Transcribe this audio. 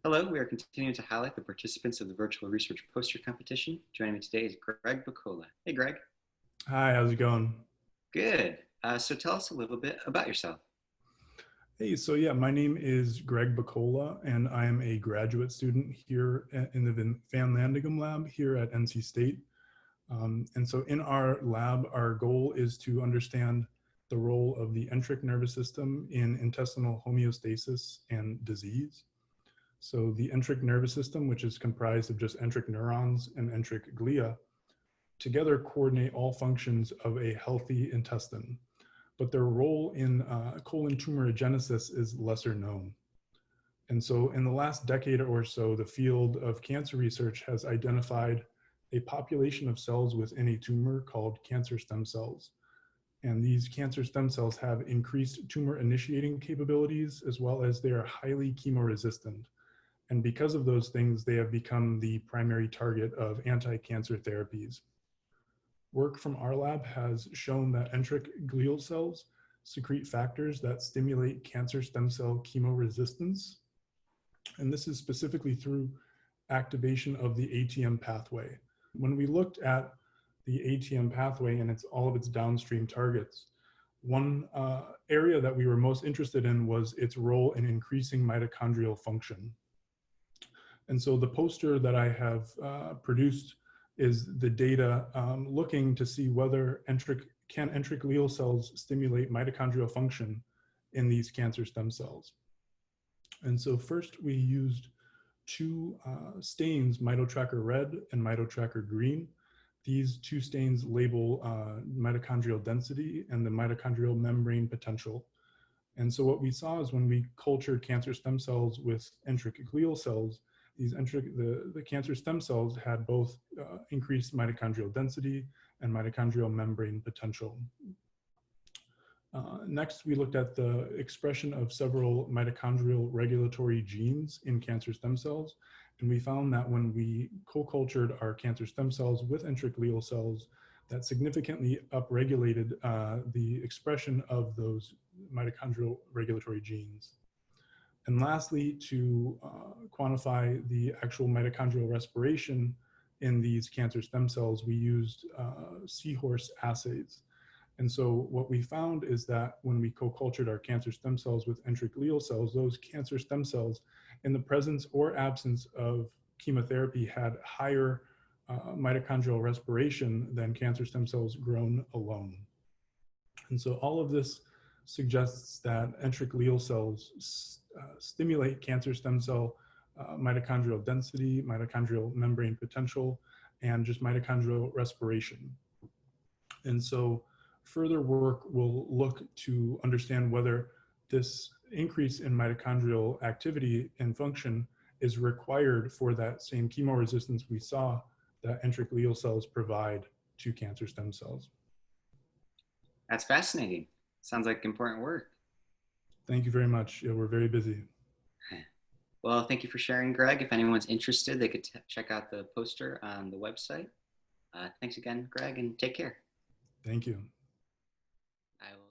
Hello, we are continuing to highlight the participants of the virtual research poster competition. Joining me today is Greg Bacola. Hey, Greg. Hi, how's it going? Good. So tell us a little bit about yourself. Hey, my name is Greg Bacola, and I am a graduate student here in the Van Landeghem lab here at NC State. And in our lab, our goal is to understand the role of the enteric nervous system in intestinal homeostasis and disease. So the enteric nervous system, which is comprised of just enteric neurons and enteric glia, together coordinate all functions of a healthy intestine, but their role in colon tumorigenesis is lesser known. And so in the last decade or so, the field of cancer research has identified a population of cells within a tumor called cancer stem cells. And these cancer stem cells have increased tumor initiating capabilities, as well as they are highly chemoresistant. And because of those things, they have become the primary target of anti-cancer therapies. Work from our lab has shown that enteric glial cells secrete factors that stimulate cancer stem cell chemoresistance. And this is specifically through activation of the ATM pathway. When we looked at the ATM pathway and all of its downstream targets, one area that we were most interested in was its role in increasing mitochondrial function. And so the poster that I have produced is the data looking to see whether enteric glial cells stimulate mitochondrial function in these cancer stem cells. And so first we used two stains, MitoTracker red and MitoTracker green. These two stains label mitochondrial density and the mitochondrial membrane potential. And so what we saw is when we cultured cancer stem cells with enteric glial cells, the cancer stem cells had both increased mitochondrial density and mitochondrial membrane potential. Next, we looked at the expression of several mitochondrial regulatory genes in cancer stem cells. And we found that when we co-cultured our cancer stem cells with enteric glial cells, that significantly upregulated the expression of those mitochondrial regulatory genes. And lastly, to quantify the actual mitochondrial respiration in these cancer stem cells, we used seahorse assays. And so what we found is that when we co-cultured our cancer stem cells with enteric glial cells, those cancer stem cells, in the presence or absence of chemotherapy, had higher mitochondrial respiration than cancer stem cells grown alone. And so all of this suggests that enteric glial cells stimulate cancer stem cell mitochondrial density, mitochondrial membrane potential, and just mitochondrial respiration. And so further work will look to understand whether this increase in mitochondrial activity and function is required for that same chemoresistance we saw that enteric glial cells provide to cancer stem cells. That's fascinating. Sounds like important work. Thank you very much. Yeah, we're very busy. Well, thank you for sharing, Greg. If anyone's interested, they could check out the poster on the website. Thanks again, Greg, and take care. Thank you. I will